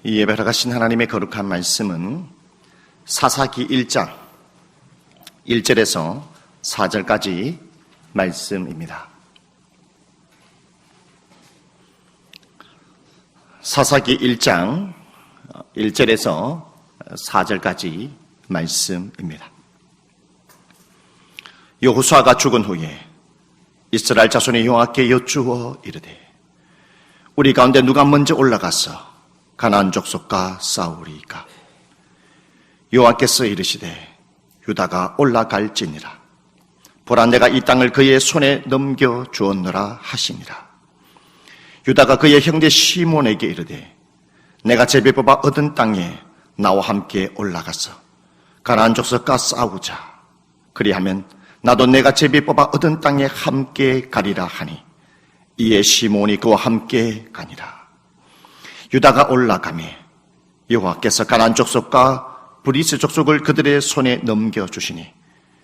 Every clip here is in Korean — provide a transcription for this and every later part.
이 예배를 가신 하나님의 거룩한 말씀은 사사기 1장 1절에서 4절까지 말씀입니다. 사사기 1장 1절에서 4절까지 말씀입니다. 여호수아가 죽은 후에 이스라엘 자손이 여호와께 여쭈어 이르되 우리 가운데 누가 먼저 올라가서 가나안 족속과 싸우리이까? 여호와께서 이르시되 유다가 올라갈지니라. 보라, 내가 이 땅을 그의 손에 넘겨 주었노라 하시니라. 유다가 그의 형제 시몬에게 이르되 내가 제비 뽑아 얻은 땅에 나와 함께 올라가서 가나안 족속과 싸우자. 그리하면 나도 내가 제비 뽑아 얻은 땅에 함께 가리라 하니 이에 시몬이 그와 함께 가니라. 유다가 올라가매 여호와께서 가나안 족속과 브리스 족속을 그들의 손에 넘겨주시니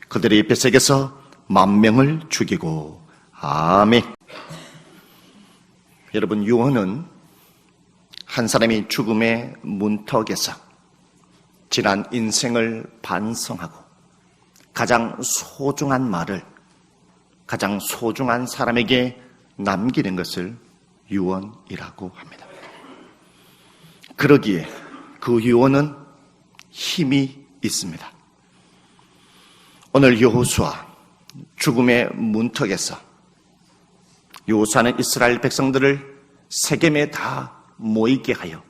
그들의 뱃색에서 10,000명을 죽이고. 아멘. 여러분, 유언은 한 사람이 죽음의 문턱에서 지난 인생을 반성하고 가장 소중한 말을 가장 소중한 사람에게 남기는 것을 유언이라고 합니다. 그러기에 그 유언은 힘이 있습니다. 오늘 여호수아 죽음의 문턱에서 여호수아는 이스라엘 백성들을 세겜에 다 모이게 하여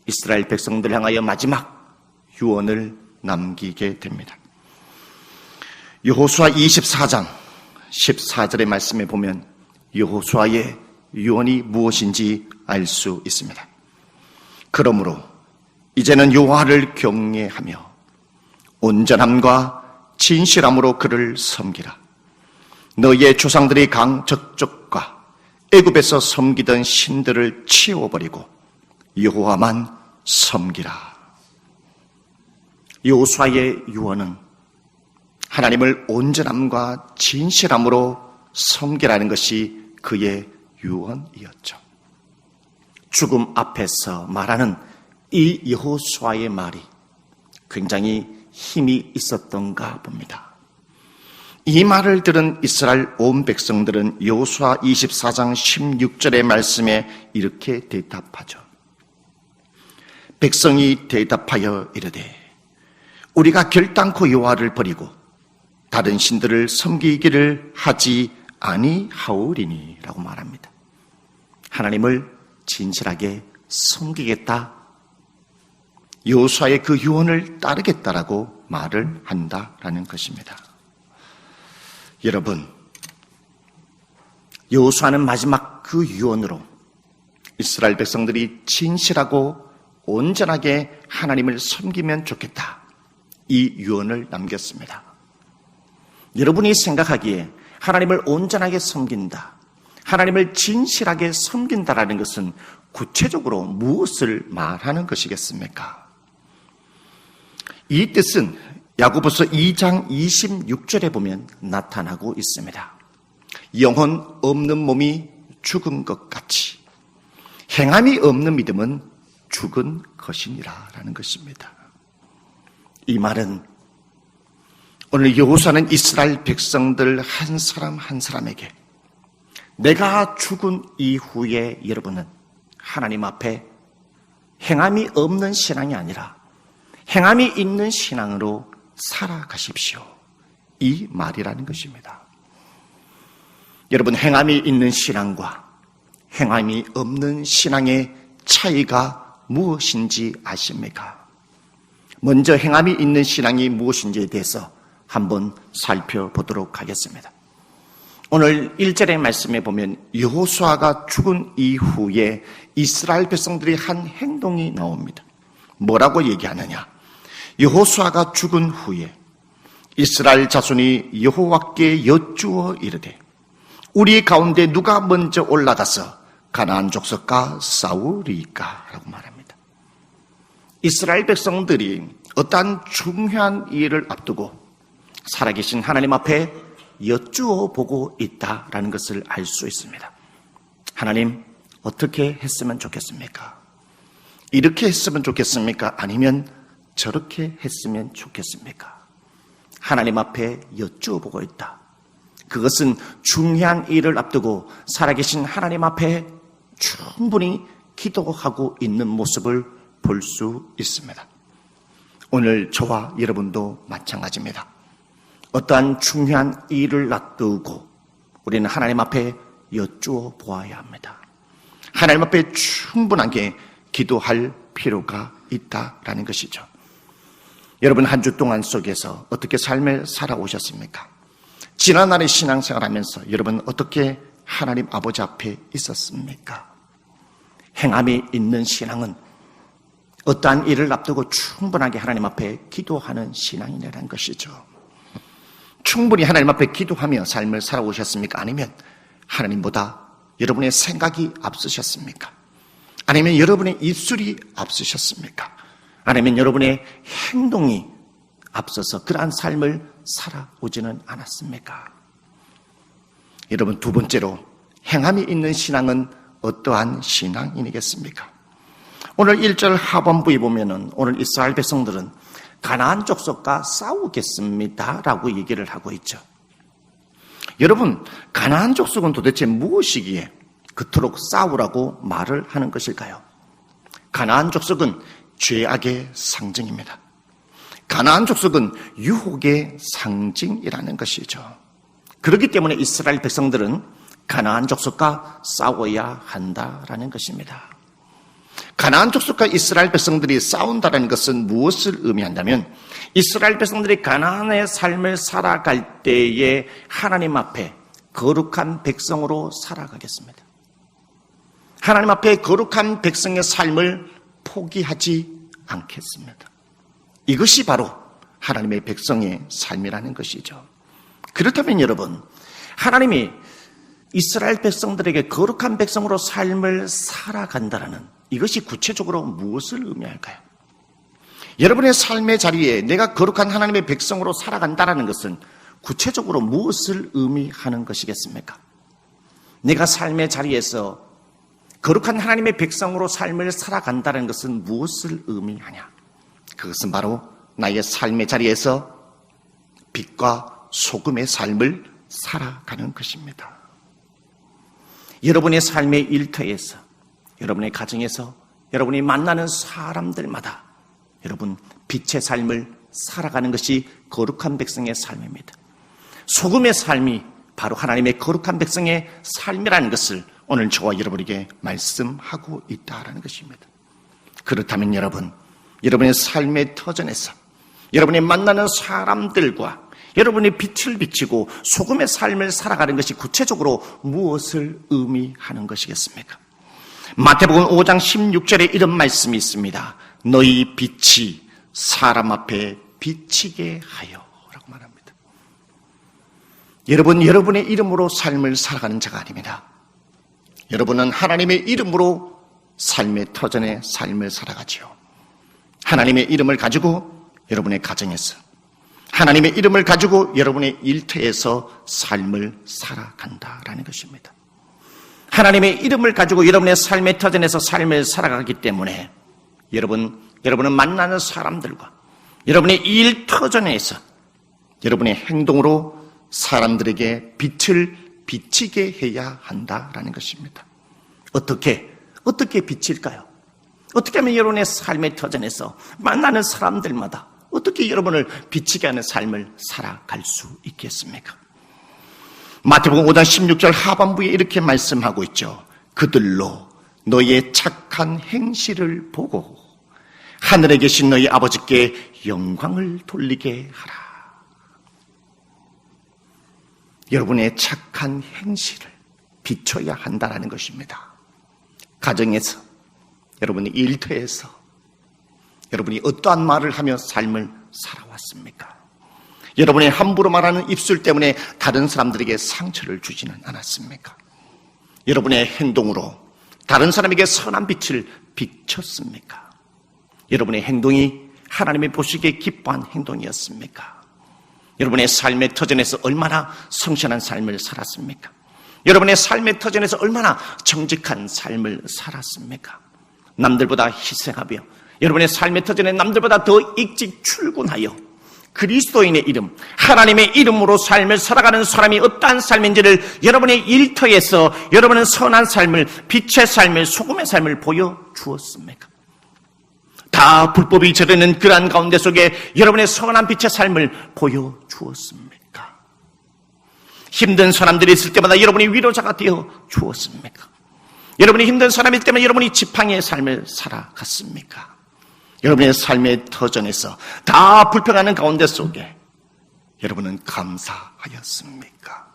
이스라엘 백성들 향하여 마지막 유언을 남기게 됩니다. 여호수아 24장 14절의 말씀에 보면 여호수아의 유언이 무엇인지 알 수 있습니다. 그러므로 이제는 여호와를 경외하며 온전함과 진실함으로 그를 섬기라. 너희의 조상들이 저쪽과 애굽에서 섬기던 신들을 치워버리고 여호와만 섬기라. 여호수아의 유언은 하나님을 온전함과 진실함으로 섬기라는 것이 그의 유언이었죠. 죽음 앞에서 말하는 이 여호수아의 말이 굉장히 힘이 있었던가 봅니다. 이 말을 들은 이스라엘 온 백성들은 여호수아 24장 16절의 말씀에 이렇게 대답하죠. 백성이 대답하여 이르되 우리가 결단코 여호와를 버리고 다른 신들을 섬기기를 하지 아니하오리니 라고 말합니다. 하나님을 진실하게 섬기겠다, 여호수아의 그 유언을 따르겠다라고 말을 한다라는 것입니다. 여러분, 여호수아는 마지막 그 유언으로 이스라엘 백성들이 진실하고 온전하게 하나님을 섬기면 좋겠다, 이 유언을 남겼습니다. 여러분이 생각하기에 하나님을 온전하게 섬긴다, 하나님을 진실하게 섬긴다라는 것은 구체적으로 무엇을 말하는 것이겠습니까? 이 뜻은 야고보서 2장 26절에 보면 나타나고 있습니다. 영혼 없는 몸이 죽은 것 같이 행함이 없는 믿음은 죽은 것이니라 라는 것입니다. 이 말은 오늘 여호수아는 이스라엘 백성들 한 사람 한 사람에게 내가 죽은 이후에 여러분은 하나님 앞에 행함이 없는 신앙이 아니라 행함이 있는 신앙으로 살아가십시오, 이 말이라는 것입니다. 여러분, 행함이 있는 신앙과 행함이 없는 신앙의 차이가 무엇인지 아십니까? 먼저 행함이 있는 신앙이 무엇인지에 대해서 한번 살펴보도록 하겠습니다. 오늘 1절의 말씀에 보면 여호수아가 죽은 이후에 이스라엘 백성들이 한 행동이 나옵니다. 뭐라고 얘기하느냐? 여호수아가 죽은 후에 이스라엘 자손이 여호와께 여쭈어 이르되 우리 가운데 누가 먼저 올라가서 가나안 족속과 싸우리이까? 라고 말합니다. 이스라엘 백성들이 어떠한 중요한 일을 앞두고 살아계신 하나님 앞에 여쭈어 보고 있다라는 것을 알 수 있습니다. 하나님, 어떻게 했으면 좋겠습니까? 이렇게 했으면 좋겠습니까? 아니면 저렇게 했으면 좋겠습니까? 하나님 앞에 여쭈어보고 있다. 그것은 중요한 일을 앞두고 살아계신 하나님 앞에 충분히 기도하고 있는 모습을 볼 수 있습니다. 오늘 저와 여러분도 마찬가지입니다. 어떠한 중요한 일을 놔두고 우리는 하나님 앞에 여쭈어 보아야 합니다. 하나님 앞에 충분하게 기도할 필요가 있다라는 것이죠. 여러분 한 주 동안 속에서 어떻게 삶을 살아오셨습니까? 지난날의 신앙생활하면서 여러분 어떻게 하나님 아버지 앞에 있었습니까? 행함이 있는 신앙은 어떠한 일을 앞두고 충분하게 하나님 앞에 기도하는 신앙이라는 것이죠. 충분히 하나님 앞에 기도하며 삶을 살아오셨습니까? 아니면 하나님보다 여러분의 생각이 앞서셨습니까? 아니면 여러분의 입술이 앞서셨습니까? 아니면 여러분의 행동이 앞서서 그러한 삶을 살아오지는 않았습니까? 여러분 두 번째로 행함이 있는 신앙은 어떠한 신앙이겠습니까? 오늘 1절 하반부에 보면은 오늘 이스라엘 백성들은 가나안 족속과 싸우겠습니다 라고 얘기를 하고 있죠. 여러분 가나안 족속은 도대체 무엇이기에 그토록 싸우라고 말을 하는 것일까요? 가나안 족속은 죄악의 상징입니다. 가나안 족속은 유혹의 상징이라는 것이죠. 그렇기 때문에 이스라엘 백성들은 가나안 족속과 싸워야 한다라는 것입니다. 가나안 족속과 이스라엘 백성들이 싸운다는 것은 무엇을 의미한다면 이스라엘 백성들이 가나안의 삶을 살아갈 때에 하나님 앞에 거룩한 백성으로 살아가겠습니다. 하나님 앞에 거룩한 백성의 삶을 포기하지 않겠습니다. 이것이 바로 하나님의 백성의 삶이라는 것이죠. 그렇다면 여러분, 하나님이 이스라엘 백성들에게 거룩한 백성으로 삶을 살아간다는 이것이 구체적으로 무엇을 의미할까요? 여러분의 삶의 자리에 내가 거룩한 하나님의 백성으로 살아간다는 것은 구체적으로 무엇을 의미하는 것이겠습니까? 내가 삶의 자리에서 거룩한 하나님의 백성으로 삶을 살아간다는 것은 무엇을 의미하냐? 그것은 바로 나의 삶의 자리에서 빛과 소금의 삶을 살아가는 것입니다. 여러분의 삶의 일터에서, 여러분의 가정에서, 여러분이 만나는 사람들마다 여러분 빛의 삶을 살아가는 것이 거룩한 백성의 삶입니다. 소금의 삶이 바로 하나님의 거룩한 백성의 삶이라는 것을 오늘 저와 여러분에게 말씀하고 있다는 것입니다. 그렇다면 여러분, 여러분의 삶의 터전에서 여러분이 만나는 사람들과 여러분이 빛을 비치고 소금의 삶을 살아가는 것이 구체적으로 무엇을 의미하는 것이겠습니까? 마태복음 5장 16절에 이런 말씀이 있습니다. 너희 빛이 사람 앞에 비치게 하여 라고 말합니다. 여러분, 여러분의 이름으로 삶을 살아가는 자가 아닙니다. 여러분은 하나님의 이름으로 삶의 터전에 삶을 살아가지요. 하나님의 이름을 가지고 여러분의 가정에서, 하나님의 이름을 가지고 여러분의 일터에서 삶을 살아간다라는 것입니다. 하나님의 이름을 가지고 여러분의 삶의 터전에서 삶을 살아가기 때문에 여러분은 만나는 사람들과 여러분의 일 터전에서 여러분의 행동으로 사람들에게 빛을 비치게 해야 한다라는 것입니다. 어떻게 비칠까요? 어떻게 하면 여러분의 삶의 터전에서 만나는 사람들마다 어떻게 여러분을 비치게 하는 삶을 살아갈 수 있겠습니까? 마태복음 5장 16절 하반부에 이렇게 말씀하고 있죠. 그들로 너희의 착한 행실을 보고 하늘에 계신 너희 아버지께 영광을 돌리게 하라. 여러분의 착한 행실을 비춰야 한다는 것입니다. 가정에서, 여러분의 일터에서 여러분이 어떠한 말을 하며 삶을 살아왔습니까? 여러분의 함부로 말하는 입술 때문에 다른 사람들에게 상처를 주지는 않았습니까? 여러분의 행동으로 다른 사람에게 선한 빛을 비췄습니까? 여러분의 행동이 하나님이 보시기에 기뻐한 행동이었습니까? 여러분의 삶의 터전에서 얼마나 성실한 삶을 살았습니까? 여러분의 삶의 터전에서 얼마나 정직한 삶을 살았습니까? 남들보다 희생하며 여러분의 삶의 터전에 남들보다 더 일찍 출근하여 그리스도인의 이름, 하나님의 이름으로 삶을 살아가는 사람이 어떠한 삶인지를 여러분의 일터에서 여러분은 선한 삶을, 빛의 삶을, 소금의 삶을 보여주었습니까? 다 불법이 저르는 그러한 가운데 속에 여러분의 선한 빛의 삶을 보여주었습니까? 힘든 사람들이 있을 때마다 여러분이 위로자가 되어 주었습니까? 여러분이 힘든 사람일 때마다 여러분이 지팡이의 삶을 살아갔습니까? 여러분의 삶의 터전에서 다 불평하는 가운데 속에 여러분은 감사하였습니까?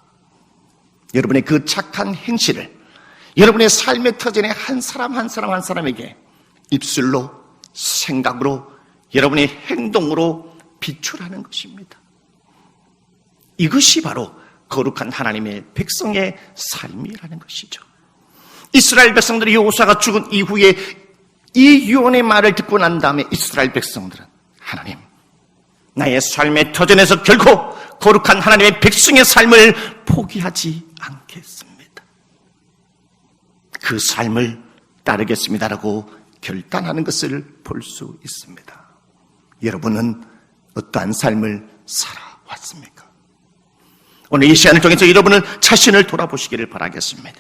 여러분의 그 착한 행실을 여러분의 삶의 터전에 한 사람 한 사람에게 입술로, 생각으로, 여러분의 행동으로 비출하는 것입니다. 이것이 바로 거룩한 하나님의 백성의 삶이라는 것이죠. 이스라엘 백성들이 여호수아가 죽은 이후에 이 유언의 말을 듣고 난 다음에 이스라엘 백성들은 하나님, 나의 삶의 터전에서 결코 거룩한 하나님의 백성의 삶을 포기하지 않겠습니다. 그 삶을 따르겠습니다라고 결단하는 것을 볼 수 있습니다. 여러분은 어떠한 삶을 살아왔습니까? 오늘 이 시간을 통해서 여러분은 자신을 돌아보시기를 바라겠습니다.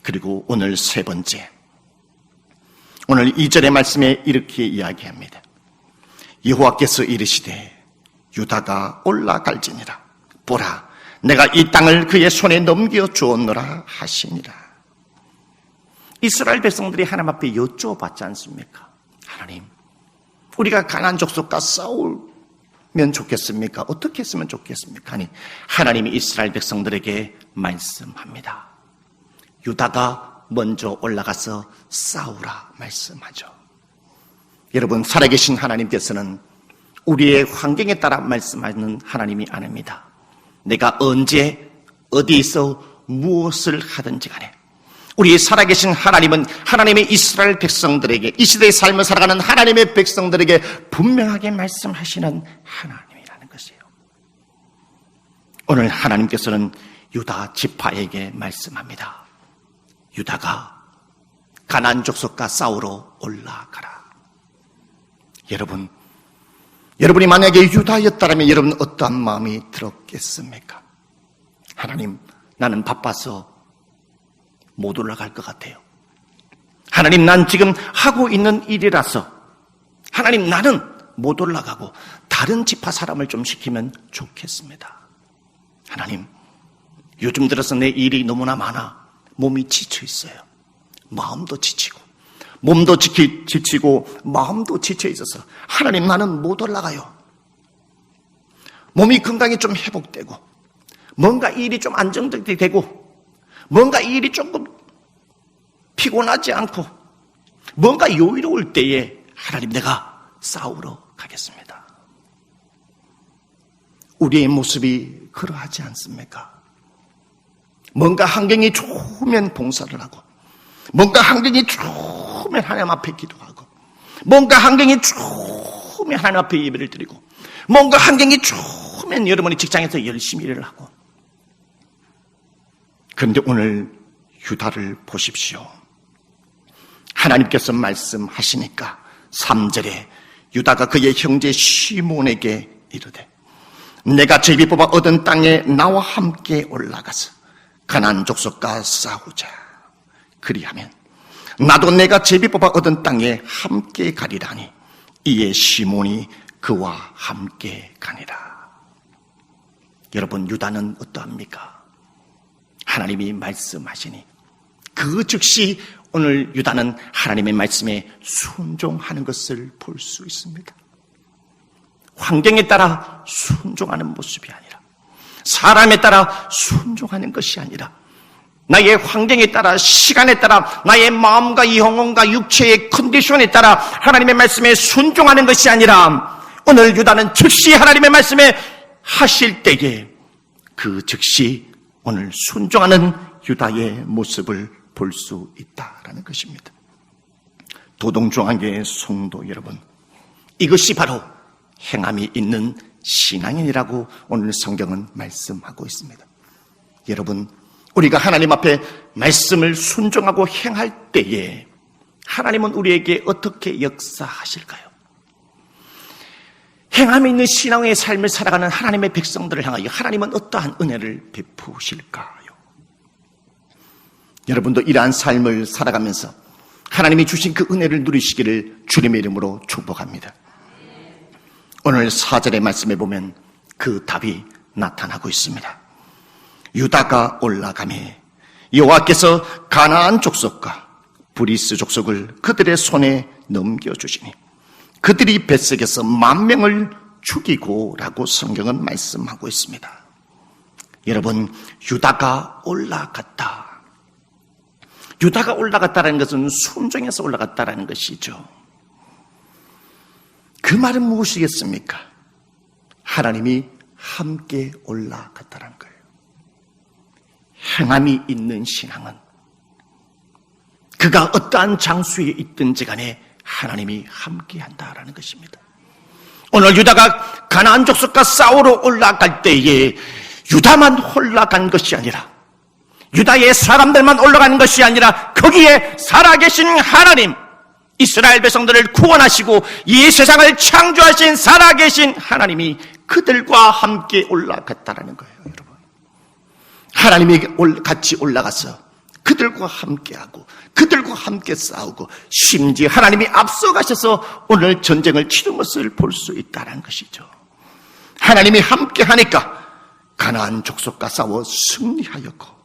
그리고 오늘 세 번째, 오늘 2절의 말씀에 이렇게 이야기합니다. 여호와께서 이르시되 유다가 올라갈지니라. 보라, 내가 이 땅을 그의 손에 넘겨 주었노라 하시니라. 이스라엘 백성들이 하나님 앞에 여쭤봤지 않습니까? 하나님, 우리가 가나안 족속과 싸우면 좋겠습니까? 어떻게 했으면 좋겠습니까? 아니, 하나님이 이스라엘 백성들에게 말씀합니다. 유다가 먼저 올라가서 싸우라 말씀하죠. 여러분, 살아계신 하나님께서는 우리의 환경에 따라 말씀하는 하나님이 아닙니다. 내가 언제 어디에서 무엇을 하든지 간에 우리 살아계신 하나님은 하나님의 이스라엘 백성들에게, 이 시대의 삶을 살아가는 하나님의 백성들에게 분명하게 말씀하시는 하나님이라는 것이에요. 오늘 하나님께서는 유다 지파에게 말씀합니다. 유다가 가나안 족속과 싸우러 올라가라. 여러분이 만약에 유다였다면 여러분 어떠한 마음이 들었겠습니까? 하나님, 나는 바빠서 못 올라갈 것 같아요. 하나님, 난 지금 하고 있는 일이라서 하나님, 나는 못 올라가고 다른 지파 사람을 좀 시키면 좋겠습니다. 하나님, 요즘 들어서 내 일이 너무나 많아 몸이 지쳐 있어요. 마음도 지치고 몸도 지치고 마음도 지쳐 있어서 하나님, 나는 못 올라가요. 몸이 건강이 좀 회복되고 뭔가 일이 좀 안정되게 되고 뭔가 일이 조금 피곤하지 않고 뭔가 여유로울 때에 하나님, 내가 싸우러 가겠습니다. 우리의 모습이 그러하지 않습니까? 뭔가 환경이 좋으면 봉사를 하고 뭔가 환경이 좋으면 하나님 앞에 기도하고 뭔가 환경이 좋으면 하나님 앞에 예배를 드리고 뭔가 환경이 좋으면 여러분이 직장에서 열심히 일을 하고. 그런데 오늘 유다를 보십시오. 하나님께서 말씀하시니까 3절에 유다가 그의 형제 시몬에게 이르되 내가 제비 뽑아 얻은 땅에 나와 함께 올라가서 가나안 족속과 싸우자. 그리하면 나도 내가 제비 뽑아 얻은 땅에 함께 가리라니 이에 시몬이 그와 함께 가니라. 여러분, 유다는 어떠합니까? 하나님이 말씀하시니 그 즉시 오늘 유다는 하나님의 말씀에 순종하는 것을 볼 수 있습니다. 환경에 따라 순종하는 모습이 아니라, 사람에 따라 순종하는 것이 아니라, 나의 환경에 따라, 시간에 따라, 나의 마음과 영혼과 육체의 컨디션에 따라 하나님의 말씀에 순종하는 것이 아니라, 오늘 유다는 즉시 하나님의 말씀에 하실 때에 그 즉시 오늘 순종하는 유다의 모습을 볼 수 있다라는 것입니다. 도동중앙교회 성도 여러분, 이것이 바로 행함이 있는 신앙인이라고 오늘 성경은 말씀하고 있습니다. 여러분, 우리가 하나님 앞에 말씀을 순종하고 행할 때에 하나님은 우리에게 어떻게 역사하실까요? 행함이 있는 신앙의 삶을 살아가는 하나님의 백성들을 향하여 하나님은 어떠한 은혜를 베푸실까요? 여러분도 이러한 삶을 살아가면서 하나님이 주신 그 은혜를 누리시기를 주님의 이름으로 축복합니다. 오늘 4절의 말씀에 보면 그 답이 나타나고 있습니다. 유다가 올라가매 여호와께서 가나안 족속과 브리스 족속을 그들의 손에 넘겨주시니 그들이 벳색에서 10,000명을 죽이고 라고 성경은 말씀하고 있습니다. 여러분, 유다가 올라갔다. 유다가 올라갔다라는 것은 순종해서 올라갔다라는 것이죠. 그 말은 무엇이겠습니까? 하나님이 함께 올라갔다는 거예요. 행함이 있는 신앙은 그가 어떠한 장소에 있든지 간에 하나님이 함께 한다라는 것입니다. 오늘 유다가 가나안 족속과 싸우러 올라갈 때에 유다만 올라간 것이 아니라 유다의 사람들만 올라가는 것이 아니라 거기에 살아계신 하나님, 이스라엘 백성들을 구원하시고 이 세상을 창조하신 살아계신 하나님이 그들과 함께 올라갔다라는 거예요, 여러분. 하나님이 같이 올라가서 그들과 함께하고 그들과 함께 싸우고 심지어 하나님이 앞서가셔서 오늘 전쟁을 치른 것을 볼 수 있다는 것이죠. 하나님이 함께하니까 가나안 족속과 싸워 승리하였고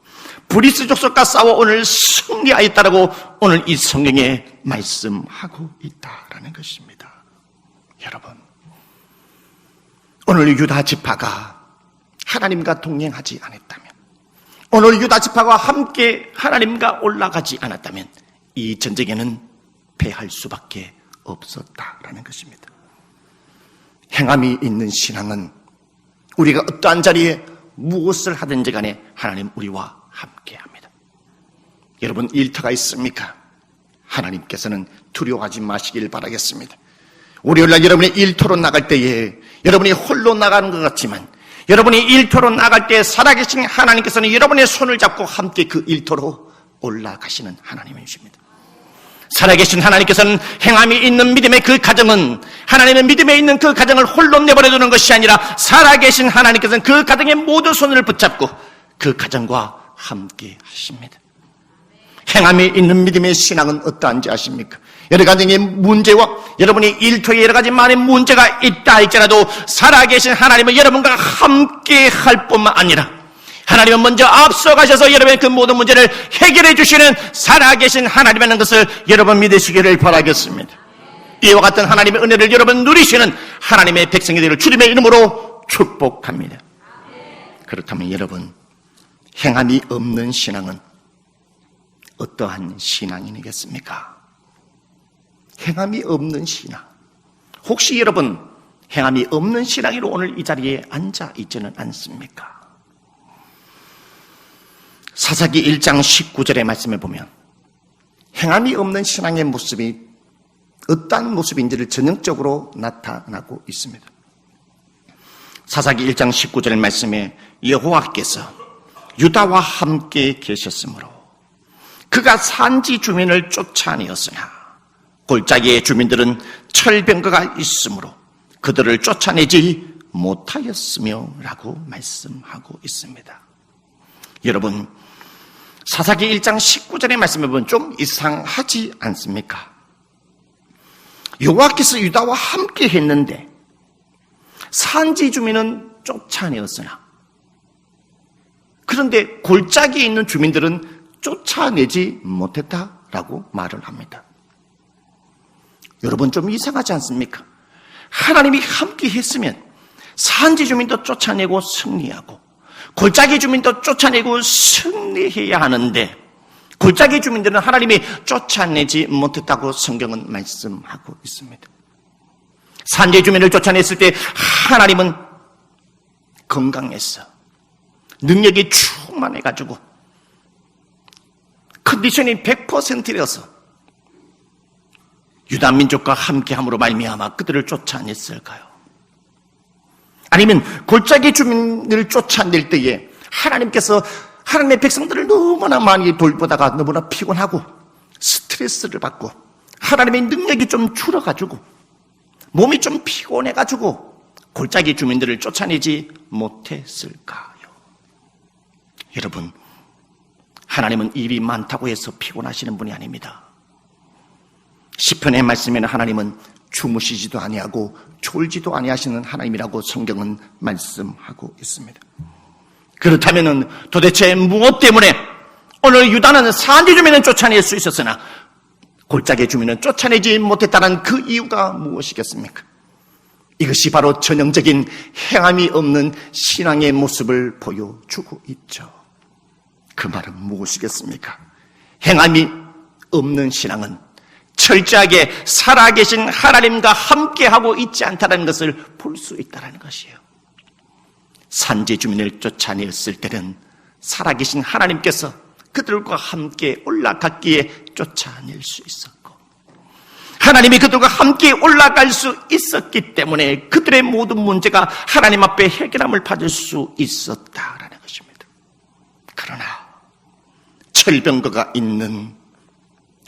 브리스 족속과 싸워 오늘 승리하였다라고 오늘 이 성경에 말씀하고 있다라는 것입니다. 여러분, 오늘 유다 지파가 하나님과 동행하지 않았다면, 오늘 유다 지파가 함께 하나님과 올라가지 않았다면 이 전쟁에는 패할 수밖에 없었다라는 것입니다. 행함이 있는 신앙은 우리가 어떠한 자리에 무엇을 하든지 간에 하나님 우리와 함께합니다. 여러분, 일터가 있습니까? 하나님께서는 두려워하지 마시길 바라겠습니다. 월요일날 여러분이 일터로 나갈 때에 여러분이 홀로 나가는 것 같지만 여러분이 일터로 나갈 때 살아계신 하나님께서는 여러분의 손을 잡고 함께 그 일터로 올라가시는 하나님이십니다. 살아계신 하나님께서는 행함이 있는 믿음의 그 가정은 하나님의 믿음에 있는 그 가정을 홀로 내버려두는 것이 아니라 살아계신 하나님께서는 그 가정의 모든 손을 붙잡고 그 가정과 함께 하십니다. 행함이 있는 믿음의 신앙은 어떠한지 아십니까? 여러 가정의 문제와 여러분이 일터에 여러 가지 많은 문제가 있다 할지라도 살아계신 하나님은 여러분과 함께 할 뿐만 아니라 하나님은 먼저 앞서가셔서 여러분의 그 모든 문제를 해결해 주시는 살아계신 하나님이라는 것을 여러분 믿으시기를 바라겠습니다. 이와 같은 하나님의 은혜를 여러분 누리시는 하나님의 백성이 되기를 주님의 이름으로 축복합니다. 그렇다면 여러분, 행함이 없는 신앙은 어떠한 신앙이겠습니까? 행함이 없는 신앙. 혹시 여러분 행함이 없는 신앙으로 오늘 이 자리에 앉아 있지는 않습니까? 사사기 1장 19절의 말씀에 보면 행함이 없는 신앙의 모습이 어떠한 모습인지를 전형적으로 나타나고 있습니다. 사사기 1장 19절의 말씀에 여호와께서 유다와 함께 계셨으므로 그가 산지 주민을 쫓아내었으나 골짜기의 주민들은 철병거가 있으므로 그들을 쫓아내지 못하였으며 라고 말씀하고 있습니다. 여러분, 사사기 1장 19절의 말씀에 보면 좀 이상하지 않습니까? 여호와께서 유다와 함께 했는데 산지 주민은 쫓아내었으나 그런데 골짜기에 있는 주민들은 쫓아내지 못했다라고 말을 합니다. 여러분, 좀 이상하지 않습니까? 하나님이 함께 했으면 산지 주민도 쫓아내고 승리하고 골짜기 주민도 쫓아내고 승리해야 하는데 골짜기 주민들은 하나님이 쫓아내지 못했다고 성경은 말씀하고 있습니다. 산지 주민을 쫓아냈을 때 하나님은 건강했어. 능력이 충만해가지고 컨디션이 100%라서 유다 민족과 함께함으로 말미암아 그들을 쫓아냈을까요? 아니면 골짜기 주민을 쫓아낼 때에 하나님께서 하나님의 백성들을 너무나 많이 돌보다가 너무나 피곤하고 스트레스를 받고 하나님의 능력이 좀 줄어가지고 몸이 좀 피곤해가지고 골짜기 주민들을 쫓아내지 못했을까요? 여러분, 하나님은 일이 많다고 해서 피곤하시는 분이 아닙니다. 시편의 말씀에는 하나님은 주무시지도 아니하고 졸지도 아니하시는 하나님이라고 성경은 말씀하고 있습니다. 그렇다면 도대체 무엇 때문에 오늘 유다는 산지 주민은 쫓아낼 수 있었으나 골짜기 주민은 쫓아내지 못했다는 그 이유가 무엇이겠습니까? 이것이 바로 전형적인 행함이 없는 신앙의 모습을 보여주고 있죠. 그 말은 무엇이겠습니까? 행함이 없는 신앙은 철저하게 살아계신 하나님과 함께하고 있지 않다는 것을 볼 수 있다는 것이에요. 산지 주민을 쫓아냈을 때는 살아계신 하나님께서 그들과 함께 올라갔기에 쫓아낼 수 있었고, 하나님이 그들과 함께 올라갈 수 있었기 때문에 그들의 모든 문제가 하나님 앞에 해결함을 받을 수 있었다라는 것입니다. 그러나 철병거가 있는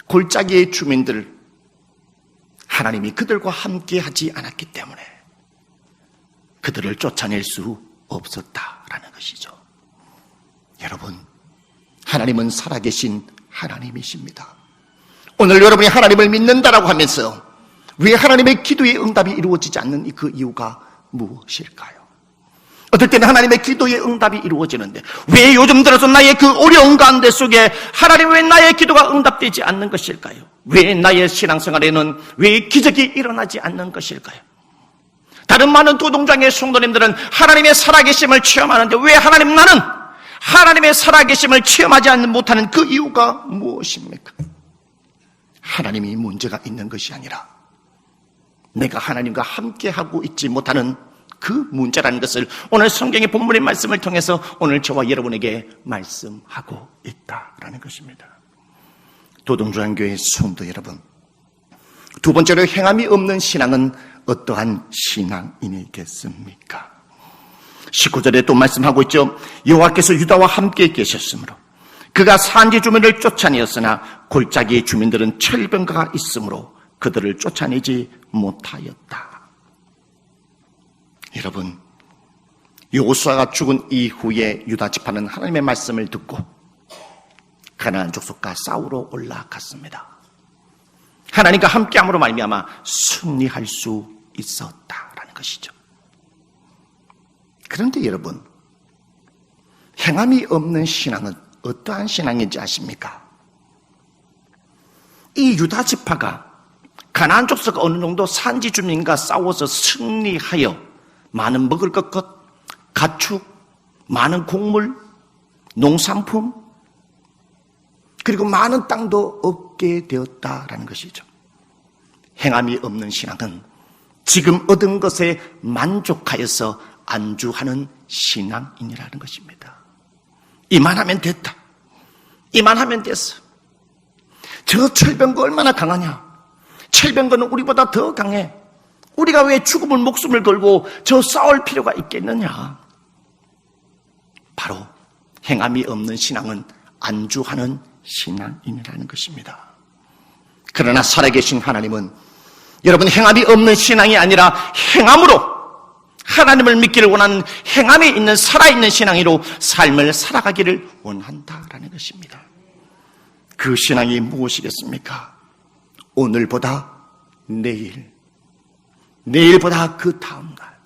골짜기의 주민들, 하나님이 그들과 함께 하지 않았기 때문에 그들을 쫓아낼 수 없었다라는 것이죠. 여러분, 하나님은 살아계신 하나님이십니다. 오늘 여러분이 하나님을 믿는다라고 하면서 왜 하나님의 기도의 응답이 이루어지지 않는 그 이유가 무엇일까요? 어떨 때는 하나님의 기도의 응답이 이루어지는데 왜 요즘 들어서 나의 그 어려운 가운데 속에 하나님 왜 나의 기도가 응답되지 않는 것일까요? 왜 나의 신앙생활에는 왜 기적이 일어나지 않는 것일까요? 다른 많은 도동장의 성도님들은 하나님의 살아계심을 체험하는데 왜 나는 하나님의 살아계심을 체험하지 못하는 그 이유가 무엇입니까? 하나님이 문제가 있는 것이 아니라 내가 하나님과 함께하고 있지 못하는 그 문제라는 것을 오늘 성경의 본문의 말씀을 통해서 오늘 저와 여러분에게 말씀하고 있다라는 것입니다. 도동조양교회 성도 여러분, 두 번째로 행함이 없는 신앙은 어떠한 신앙이겠습니까? 19절에 또 말씀하고 있죠. 여호와께서 유다와 함께 계셨으므로 그가 산지 주민을 쫓아내었으나 골짜기의 주민들은 철병거가 있으므로 그들을 쫓아내지 못하였다. 여러분, 여호수아가 죽은 이후에 유다 지파는 하나님의 말씀을 듣고 가나안 족속과 싸우러 올라갔습니다. 하나님과 함께함으로 말미암아 승리할 수 있었다라는 것이죠. 그런데 여러분, 행함이 없는 신앙은 어떠한 신앙인지 아십니까? 이 유다 지파가 가나안 족속 어느 정도 산지 주민과 싸워서 승리하여 많은 먹을 것, 가축, 많은 곡물, 농산품, 그리고 많은 땅도 얻게 되었다라는 것이죠. 행함이 없는 신앙은 지금 얻은 것에 만족하여서 안주하는 신앙인이라는 것입니다. 이만하면 됐다. 이만하면 됐어. 저 철병거 얼마나 강하냐? 철병거는 우리보다 더 강해. 우리가 왜 죽음을 목숨을 걸고 저 싸울 필요가 있겠느냐? 바로 행함이 없는 신앙은 안주하는 신앙인이라는 것입니다. 그러나 살아계신 하나님은 여러분 행함이 없는 신앙이 아니라 행함으로 하나님을 믿기를 원하는 행함에 있는 살아있는 신앙으로 삶을 살아가기를 원한다라는 것입니다. 그 신앙이 무엇이겠습니까? 오늘보다 내일, 내일보다 그 다음날,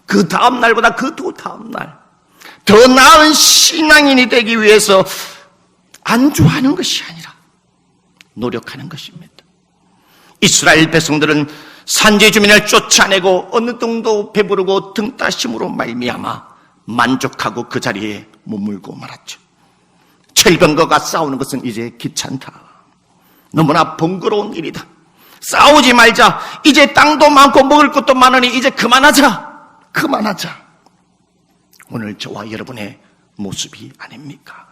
그 다음날보다 그 또 다음날 더 나은 신앙인이 되기 위해서 안주하는 것이 아니라 노력하는 것입니다. 이스라엘 백성들은 산지 주민을 쫓아내고 어느 정도 배부르고 등 따심으로 말미암아 만족하고 그 자리에 머물고 말았죠. 철병거가 싸우는 것은 이제 귀찮다. 너무나 번거로운 일이다. 싸우지 말자. 이제 땅도 많고 먹을 것도 많으니 이제 그만하자. 그만하자. 오늘 저와 여러분의 모습이 아닙니까?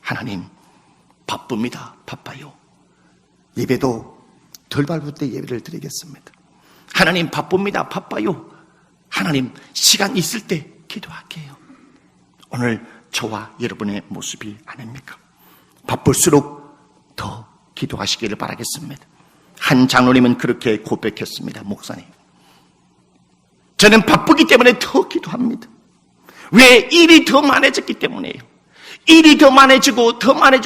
하나님 바쁩니다. 바빠요. 예배도 덜 밟을 때 예배를 드리겠습니다. 하나님 바쁩니다. 바빠요. 하나님 시간 있을 때 기도할게요. 오늘 저와 여러분의 모습이 아닙니까? 바쁠수록 더 기도하시기를 바라겠습니다. 한 장로님은 그렇게 고백했습니다. 목사님, 저는 바쁘기 때문에 더 기도합니다. 왜? 일이 더 많아졌기 때문이에요. 일이 더 많아지고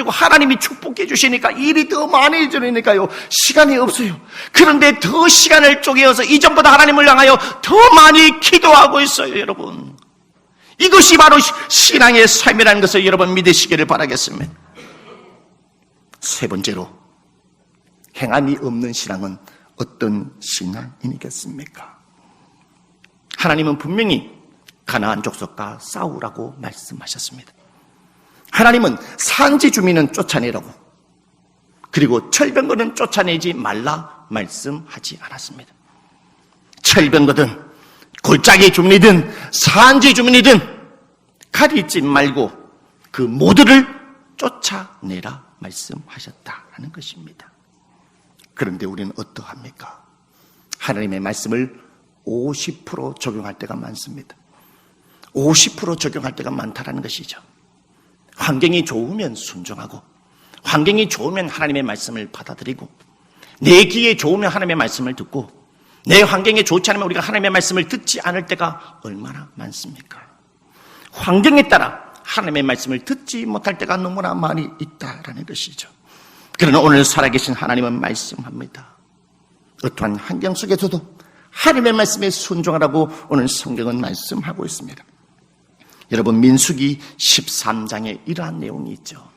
하나님이 축복해 주시니까 일이 더 많아지니까요, 시간이 없어요. 그런데 더 시간을 쪼개어서 이전보다 하나님을 향하여 더 많이 기도하고 있어요. 여러분, 이것이 바로 신앙의 삶이라는 것을 여러분 믿으시기를 바라겠습니다. 세 번째로, 행함이 없는 신앙은 어떤 신앙이겠습니까? 하나님은 분명히 가나안 족속과 싸우라고 말씀하셨습니다. 하나님은 산지 주민은 쫓아내라고, 그리고 철병거는 쫓아내지 말라 말씀하지 않았습니다. 철병거든 골짜기 주민이든 산지 주민이든 가리지 말고 그 모두를 쫓아내라 말씀하셨다는 것입니다. 그런데 우리는 어떠합니까? 하나님의 말씀을 50% 적용할 때가 많습니다. 50% 적용할 때가 많다라는 것이죠. 환경이 좋으면 순종하고, 환경이 좋으면 하나님의 말씀을 받아들이고, 내 귀에 좋으면 하나님의 말씀을 듣고, 내 환경이 좋지 않으면 우리가 하나님의 말씀을 듣지 않을 때가 얼마나 많습니까? 환경에 따라 하나님의 말씀을 듣지 못할 때가 너무나 많이 있다라는 것이죠. 그러나 오늘 살아계신 하나님은 말씀합니다. 어떠한 환경 속에서도 하나님의 말씀에 순종하라고 오늘 성경은 말씀하고 있습니다. 여러분, 민수기 13장에 이러한 내용이 있죠.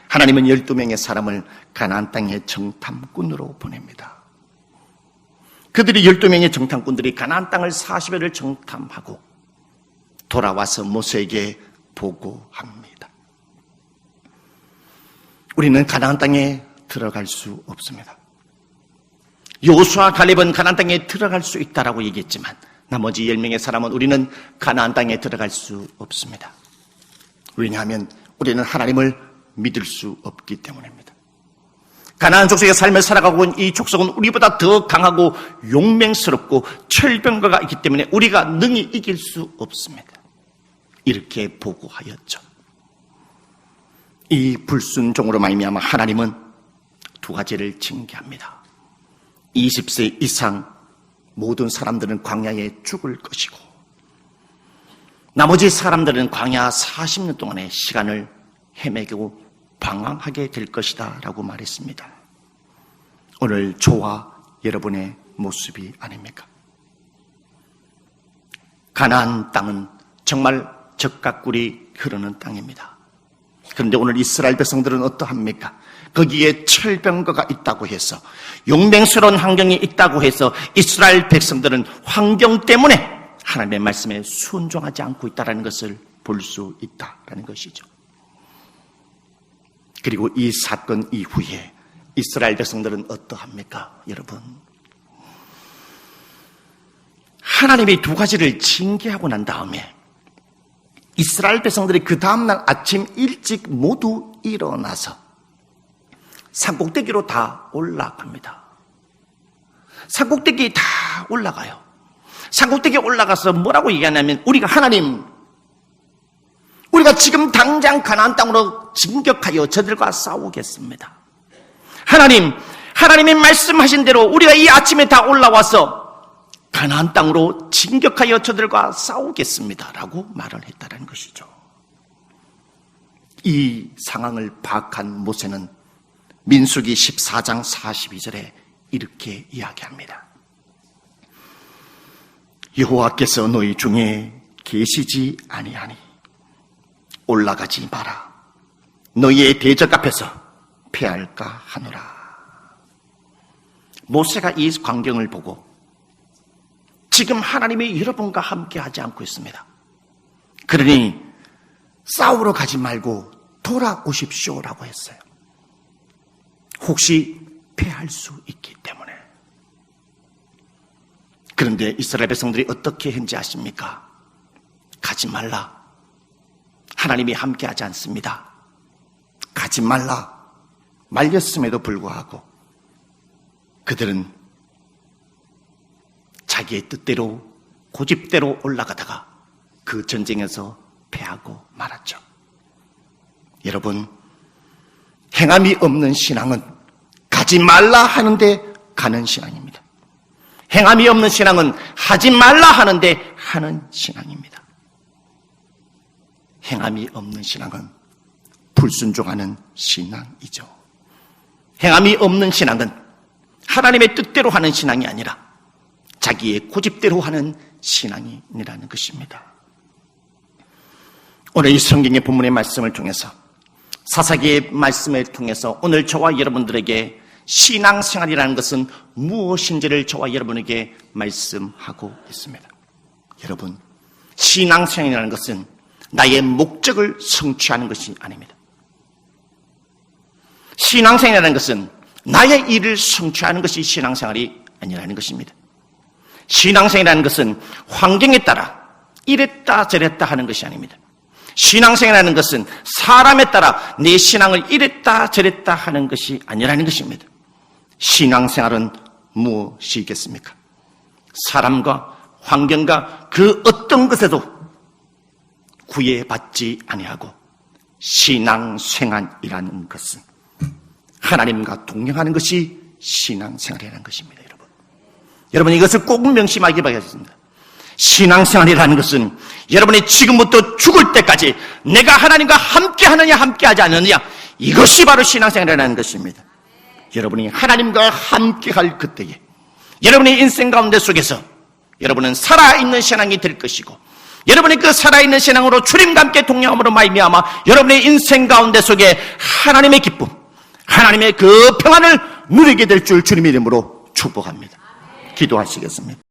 하나님은 12명의 사람을 가나안 땅의 정탐꾼으로 보냅니다. 그들이 12명의 정탐꾼들이 가나안 땅을 40여를 정탐하고 돌아와서 모세에게 보고합니다. 우리는 가나안 땅에 들어갈 수 없습니다. 여호수아 갈렙은 가나안 땅에 들어갈 수 있다라고 얘기했지만 나머지 10명의 사람은 우리는 가나안 땅에 들어갈 수 없습니다. 왜냐하면 우리는 하나님을 믿을 수 없기 때문입니다. 가나안 족속의 삶을 살아가고 있는 이 족속은 우리보다 더 강하고 용맹스럽고 철병거가 있기 때문에 우리가 능히 이길 수 없습니다. 이렇게 보고하였죠. 이 불순종으로 말미암아 하나님은 두 가지를 징계합니다. 20세 이상 모든 사람들은 광야에 죽을 것이고, 나머지 사람들은 광야 40년 동안의 시간을 헤매고 방황하게 될 것이다 라고 말했습니다. 오늘 저와 여러분의 모습이 아닙니까? 가나안 땅은 정말 젖과 꿀이 흐르는 땅입니다. 그런데 오늘 이스라엘 백성들은 어떠합니까? 거기에 철병거가 있다고 해서, 용맹스러운 환경이 있다고 해서 이스라엘 백성들은 환경 때문에 하나님의 말씀에 순종하지 않고 있다는 것을 볼 수 있다는 것이죠. 그리고 이 사건 이후에 이스라엘 백성들은 어떠합니까? 여러분, 하나님이 두 가지를 징계하고 난 다음에 이스라엘 백성들이 그 다음날 아침 일찍 모두 일어나서 산꼭대기로 다 올라갑니다. 산꼭대기 다 올라가요. 산꼭대기에 올라가서 뭐라고 얘기하냐면, 우리가 지금 당장 가나안 땅으로 진격하여 저들과 싸우겠습니다. 하나님이 말씀하신 대로 우리가 이 아침에 다 올라와서 가나안 땅으로 진격하여 저들과 싸우겠습니다 라고 말을 했다는 것이죠. 이 상황을 파악한 모세는 민수기 14장 42절에 이렇게 이야기합니다. 여호와께서 너희 중에 계시지 아니하니 올라가지 마라. 너희의 대적 앞에서 패할까 하노라. 모세가 이 광경을 보고 지금 하나님이 여러분과 함께 하지 않고 있습니다. 그러니 싸우러 가지 말고 돌아오십시오라고 했어요. 혹시 패할 수 있기 때문에. 그런데 이스라엘 백성들이 어떻게 했는지 아십니까? 가지 말라. 하나님이 함께 하지 않습니다. 가지 말라 말렸음에도 불구하고 그들은 자기의 뜻대로 고집대로 올라가다가 그 전쟁에서 패하고 말았죠. 여러분, 행함이 없는 신앙은 하지 말라 하는데 가는 신앙입니다. 행함이 없는 신앙은 하지 말라 하는데 하는 신앙입니다. 행함이 없는 신앙은 불순종하는 신앙이죠. 행함이 없는 신앙은 하나님의 뜻대로 하는 신앙이 아니라 자기의 고집대로 하는 신앙이라는 것입니다. 오늘 이 성경의 본문의 말씀을 통해서, 사사기의 말씀을 통해서 오늘 저와 여러분들에게 신앙생활이라는 것은 무엇인지를 저와 여러분에게 말씀하고 있습니다. 여러분, 신앙생활이라는 것은 나의 목적을 성취하는 것이 아닙니다. 신앙생활이라는 것은 나의 일을 성취하는 것이 신앙생활이 아니라는 것입니다. 신앙생활이라는 것은 환경에 따라 이랬다 저랬다 하는 것이 아닙니다. 신앙생활이라는 것은 사람에 따라 내 신앙을 이랬다 저랬다 하는 것이 아니라는 것입니다. 신앙생활은 무엇이겠습니까? 사람과 환경과 그 어떤 것에도 구애받지 아니하고 신앙생활이라는 것은 하나님과 동행하는 것이 신앙생활이라는 것입니다. 여러분 이것을 꼭 명심하기 바라겠습니다. 신앙생활이라는 것은 여러분이 지금부터 죽을 때까지 내가 하나님과 함께하느냐 함께하지 않느냐, 이것이 바로 신앙생활이라는 것입니다. 여러분이 하나님과 함께할 그때에 여러분의 인생 가운데 속에서 여러분은 살아있는 신앙이 될 것이고, 여러분의 그 살아있는 신앙으로 주님과 함께 동행함으로 말미암아 여러분의 인생 가운데 속에 하나님의 기쁨, 하나님의 그 평안을 누리게 될 줄 주님의 이름으로 축복합니다. 기도하시겠습니다.